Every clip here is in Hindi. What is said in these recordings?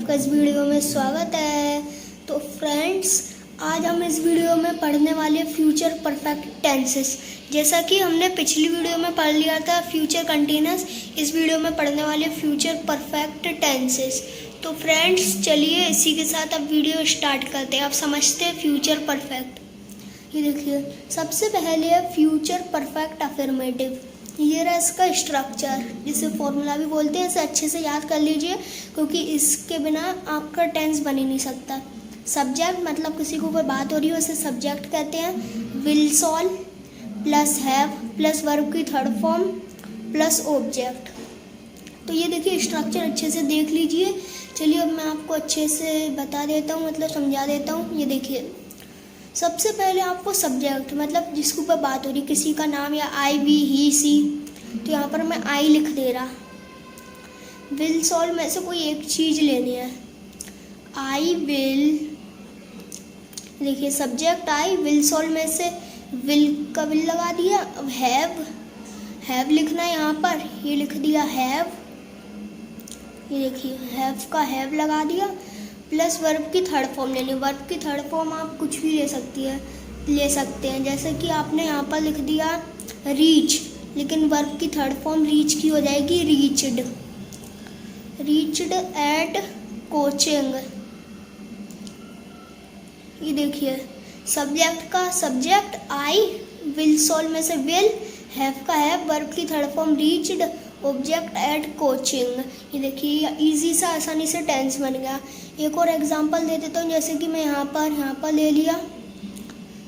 आपका इस वीडियो में स्वागत है। तो फ्रेंड्स, आज हम इस वीडियो में पढ़ने वाले फ्यूचर परफेक्ट टेंसेस। जैसा कि हमने पिछली वीडियो में पढ़ लिया था फ्यूचर कंटिन्यूअस, इस वीडियो में पढ़ने वाले फ्यूचर परफेक्ट टेंसेस। तो फ्रेंड्स चलिए इसी के साथ अब वीडियो स्टार्ट करते हैं। आप समझते हैं फ्यूचर परफेक्ट। ये देखिए, सबसे पहले है फ्यूचर परफेक्ट अफर्मेटिव। ये रहा इसका स्ट्रक्चर, जिसे फॉर्मूला भी बोलते हैं। इसे अच्छे से याद कर लीजिए क्योंकि इसके बिना आपका टेंस बन ही नहीं सकता। सब्जेक्ट मतलब किसी के ऊपर बात हो रही है उसे सब्जेक्ट कहते हैं। Will shall plus have plus verb की थर्ड फॉर्म प्लस ऑब्जेक्ट। तो ये देखिए स्ट्रक्चर अच्छे से देख लीजिए। चलिए अब मैं आपको अच्छे से बता देता हूँ, मतलब समझा देता हूँ। ये देखिए, सबसे पहले आपको सब्जेक्ट मतलब जिसके ऊपर बात हो रही, किसी का नाम या आई वी ही सी, तो यहाँ पर मैं आई लिख दे रहा। विल सॉल्व में से कोई एक चीज़ लेनी है। आई विल, देखिए सब्जेक्ट आई, विल सॉल्व में से विल का विल लगा दिया। अब हैव लिखना है यहाँ पर, ये लिख दिया हैव। ये देखिए हैव का हैव लगा दिया प्लस वर्ब की थर्ड फॉर्म लेनी। वर्ब की थर्ड फॉर्म आप कुछ भी ले सकते हैं। जैसे कि आपने यहाँ पर लिख दिया रीच, लेकिन वर्ब की थर्ड फॉर्म रीच की हो जाएगी रीच्ड एट कोचिंग। ये देखिए सब्जेक्ट का सब्जेक्ट आई, विल सॉल्व में से विल, हैव का हैव, वर्ब की third form reached, object at coaching. ये देखिए इजी सा आसानी से टेंस बन गया। एक और एग्जांपल दे देता हूँ। जैसे कि मैं यहाँ पर ले लिया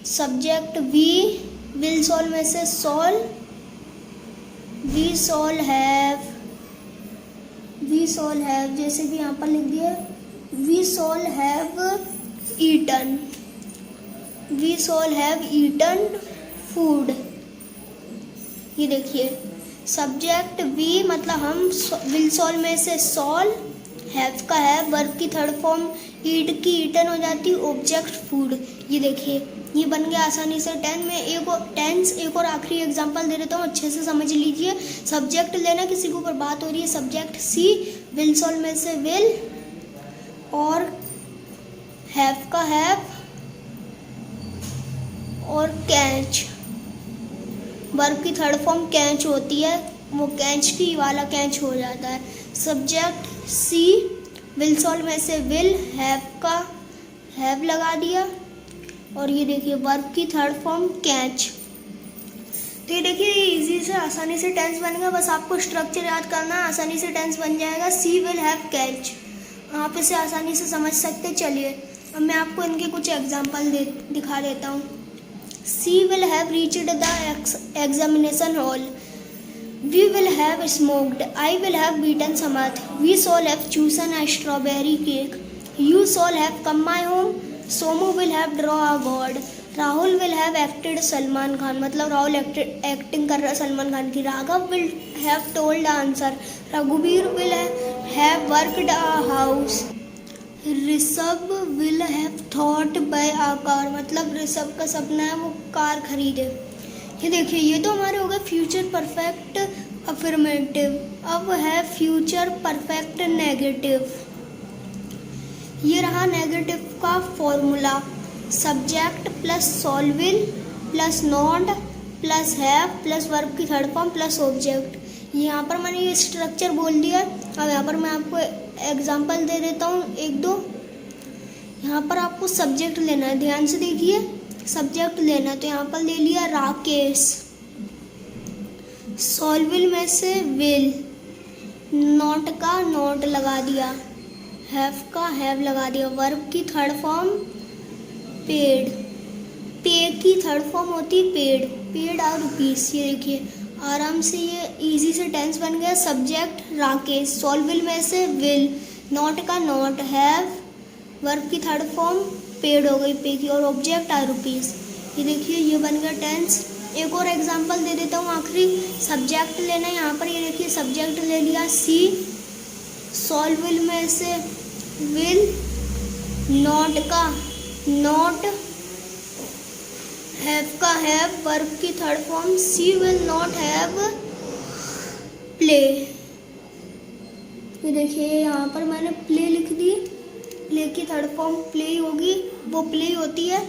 सब्जेक्ट वी, विल सॉल्व में से सॉल्व, वी सॉल्व हैव, जैसे कि यहाँ पर लिख दिया we shall have eaten food. ये देखिए सब्जेक्ट वी मतलब हम, विल सॉल्व में से सॉल्व, हैव का हैव, वर्ब की थर्ड फॉर्म ईट की ईटन हो जाती है, ऑब्जेक्ट फूड। ये देखिए ये बन गया आसानी से टेंस में। एक और आखिरी एग्जांपल दे देता हूँ, अच्छे से समझ लीजिए। सब्जेक्ट लेना, किसी के ऊपर बात हो रही है, सब्जेक्ट सी, विल सॉल्व में से विल और हैव का हैव और कैच, वर्ब की थर्ड फॉर्म कैच होती है, वो कैच की वाला कैच हो जाता है। सब्जेक्ट सी, विल सॉल्व में से विल, हैव का हैव लगा दिया और ये देखिए वर्ब की थर्ड फॉर्म कैच। तो ये देखिए इजी से आसानी से टेंस बन गया। बस आपको स्ट्रक्चर याद करना है, आसानी से टेंस बन जाएगा। सी विल हैव कैच, आप इसे आसानी से समझ सकते। चलिए अब मैं आपको इनके कुछ एग्जाम्पल दिखा देता हूँ। She will have reached the examination hall. We will have smoked. I will have beaten Samath. We shall have chosen a strawberry cake. You shall have come my home. Somu will have draw a god. Rahul will have acted Salman Khan, मतलब राहुल एक्टिंग कर रहा है सलमान खान की। Raghav will have told the answer. Raghuveer will have worked a house. Rishabh will have thought buy a car, मतलब ऋषभ का सपना है वो कार खरीदे। ये देखिए ये तो हमारे हो गए फ्यूचर परफेक्ट अफर्मेटिव। अब है फ्यूचर परफेक्ट नेगेटिव। ये रहा नेगेटिव का formula. Subject plus solve will plus not plus have plus verb की थर्ड फॉर्म प्लस ऑब्जेक्ट। यहाँ पर मैंने ये स्ट्रक्चर बोल दिया। अब यहाँ पर मैं आपको एग्जाम्पल दे देता हूँ एक दो। यहाँ पर आपको सब्जेक्ट लेना है, ध्यान से देखिए सब्जेक्ट लेना है। तो यहाँ पर ले लिया राकेश, सॉल्व विल में से विल, नॉट का नॉट लगा दिया, हैव का हैव लगा दिया, वर्ब की थर्ड फॉर्म पेड, पे की थर्ड फॉर्म होती है पेड और रुपीस। ये देखिए आराम से ये इजी से टेंस बन गया। सब्जेक्ट राकेश, सॉल्व विल में से विल, नॉट का नॉट, हैव, वर्ब की थर्ड फॉर्म पेड हो गई पे की, और ऑब्जेक्ट आर रुपीस। ये देखिए ये बन गया टेंस। एक और एग्जांपल दे देता हूँ आखिरी। सब्जेक्ट लेना है यहाँ पर, ये देखिए सब्जेक्ट ले लिया सी, सॉल्व विल में से विल, नॉट का नॉट, हैव का हैव, वर्ब की third form, she will not have play. ये देखिए यहाँ पर मैंने प्ले लिख दी, प्ले की थर्ड फॉर्म प्ले होगी, वो प्ले होती है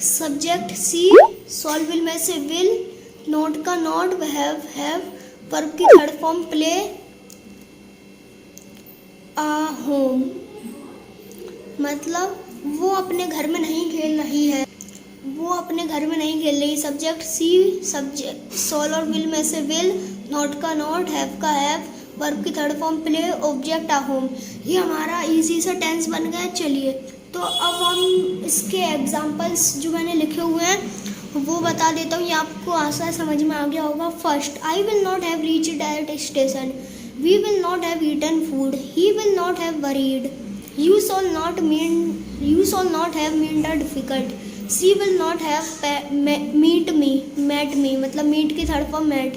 सब्जेक्ट सी, सॉल्व विल में से विल, नोट का नॉट, हैव, वर्ब की थर्ड फॉर्म प्ले आ होम, मतलब वो अपने घर में नहीं खेल रही है, वो अपने घर में नहीं खेल रही। सब्जेक्ट सी, सब्जेक्ट सॉल्व और विल में से विल, नॉट का नॉट, हैव का हैव, वर्ब की थर्ड फॉर्म प्ले, ऑब्जेक्ट आ होम। ये हमारा इजी सा टेंस बन गया। चलिए तो अब हम इसके एग्जांपल्स जो मैंने लिखे हुए हैं वो बता देता हूँ, ये आपको आसान समझ में आ गया होगा। First, I will not have reached at station, we will not have eaten food, he will not have worried, you shall not have meant a difficult, she will not have met me मतलब meet की third form met,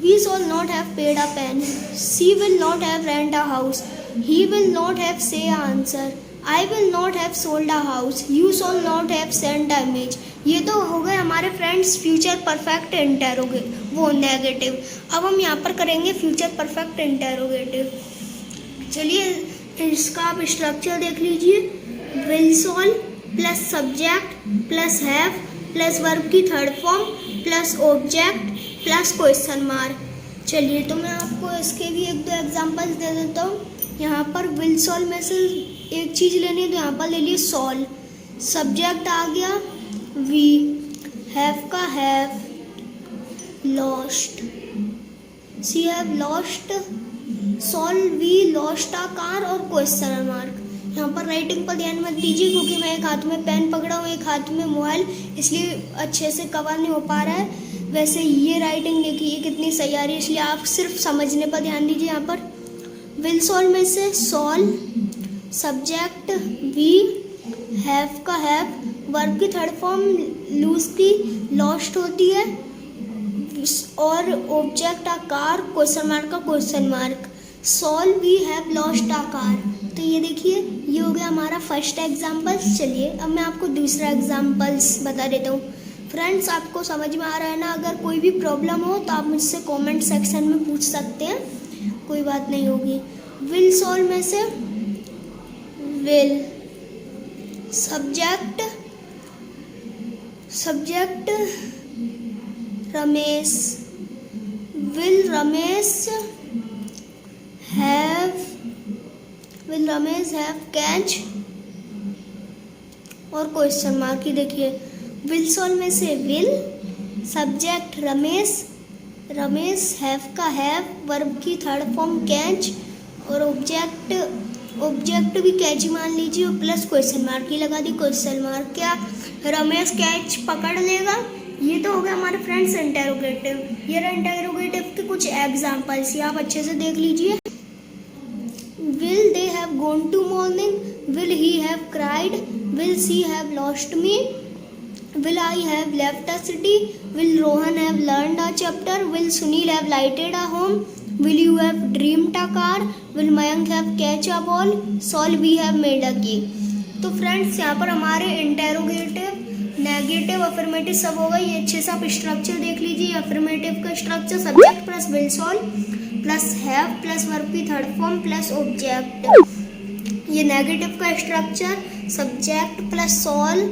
we shall not have paid a penny, she will not have rent a house, he will not have say a answer, I will not have sold a house, you shall not have sent a image। ये तो हो गए हमारे फ्रेंड्स फ्यूचर परफेक्ट इंटेरोगेटिव, वो नेगेटिव। अब हम यहाँ पर करेंगे फ्यूचर परफेक्ट इंटेरोगेटिव। चलिए इसका आप स्ट्रक्चर देख लीजिए, will shall plus subject plus have plus verb की third form plus object plus question mark. चलिए तो मैं आपको इसके भी एक दो एग्जांपल्स दे देता हूँ। यहाँ पर विल सॉल्व में से एक चीज़ लेनी है तो यहाँ पर ले लिए सॉल्व, सब्जेक्ट आ गया वी, हैव का have, lost, she have lost, shall we lost a car और क्वेश्चन मार्क। यहाँ पर राइटिंग पर ध्यान मत दीजिए क्योंकि मैं एक हाथ में पेन पकड़ा हूँ, एक हाथ में मोबाइल, इसलिए अच्छे से कवर नहीं हो पा रहा है। वैसे ये राइटिंग देखिए कितनी सही आ रही है, इसलिए आप सिर्फ समझने पर ध्यान दीजिए। यहाँ पर विल सॉल्व में से सॉल्व, सब्जेक्ट वी, हैव का हैव, वर्ब की थर्ड फॉर्म लूज की लॉस्ट होती है और object a car, question mark का question mark, shall we have lost a car. तो ये देखिए ये हो गया हमारा फर्स्ट एग्जाम्पल्स। चलिए अब मैं आपको दूसरा एग्जाम्पल्स बता देता हूँ। फ्रेंड्स आपको समझ में आ रहा है ना? अगर कोई भी प्रॉब्लम हो तो आप मुझसे कमेंट सेक्शन में पूछ सकते हैं, कोई बात नहीं होगी। विल सॉल्व में से will, subject Ramesh, will Ramesh have catch और क्वेश्चन मार्क। ये देखिए विल सॉल्व में से विल, सब्जेक्ट रमेश हैव का हैव, वर्ब की थर्ड फॉर्म कैच और ऑब्जेक्ट भी कैच ही मान लीजिए और प्लस क्वेश्चन मार्क ही लगा दी क्वेश्चन मार्क। क्या रमेश कैच पकड़ लेगा? ये तो हो गया हमारे फ्रेंड्स इंटेरोगेटिव। ये रहा इंटेरोगेटिव के कुछ एग्जांपल्स, ये आप अच्छे से देख लीजिए। Will they have gone to morning, will he have cried, will she have lost me, will I have left a city, will Rohan have learned a chapter, will Sunil have lighted a home, will you have dreamed a car, will Mayank have catch a ball, shall we have made a key. तो फ्रेंड्स यहाँ पर हमारे इंटेरोगेटिव, नेगेटिव, अफर्मेटिव सब होगा। ये अच्छे से आप स्ट्रक्चर देख लीजिए। अफर्मेटिव का structure subject plus will shall plus have plus verb की थर्ड फॉर्म प्लस ऑब्जेक्ट। ये नेगेटिव का structure subject plus solve,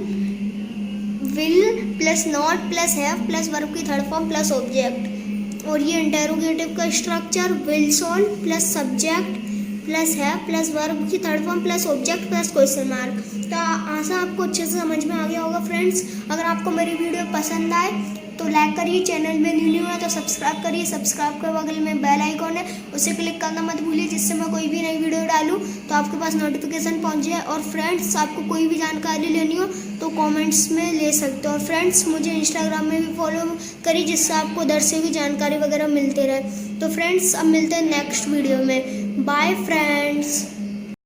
will plus not plus have plus verb की थर्ड फॉर्म प्लस ऑब्जेक्ट। और ये इंटेरोगेटिव का structure will shall plus subject plus है प्लस वर्ब की third form plus object plus question mark. तो आशा आपको अच्छे से समझ में आ गया होगा फ्रेंड्स। अगर आपको मेरी वीडियो पसंद आए तो लाइक करिए, चैनल में न्यू है तो सब्सक्राइब करिए। सब्सक्राइब के बगल में बेल आइकॉन है, उसे क्लिक करना मत भूलिए, जिससे मैं कोई भी नई वीडियो डालूँ तो आपके पास नोटिफिकेशन पहुँच जाए। और फ्रेंड्स आपको कोई भी जानकारी लेनी हो तो कमेंट्स में ले सकते हो। और फ्रेंड्स मुझे इंस्टाग्राम में भी फॉलो करिए, जिससे आपको उधर से भी जानकारी वगैरह मिलते रहे। तो फ्रेंड्स अब मिलते हैं नेक्स्ट वीडियो में। Bye friends.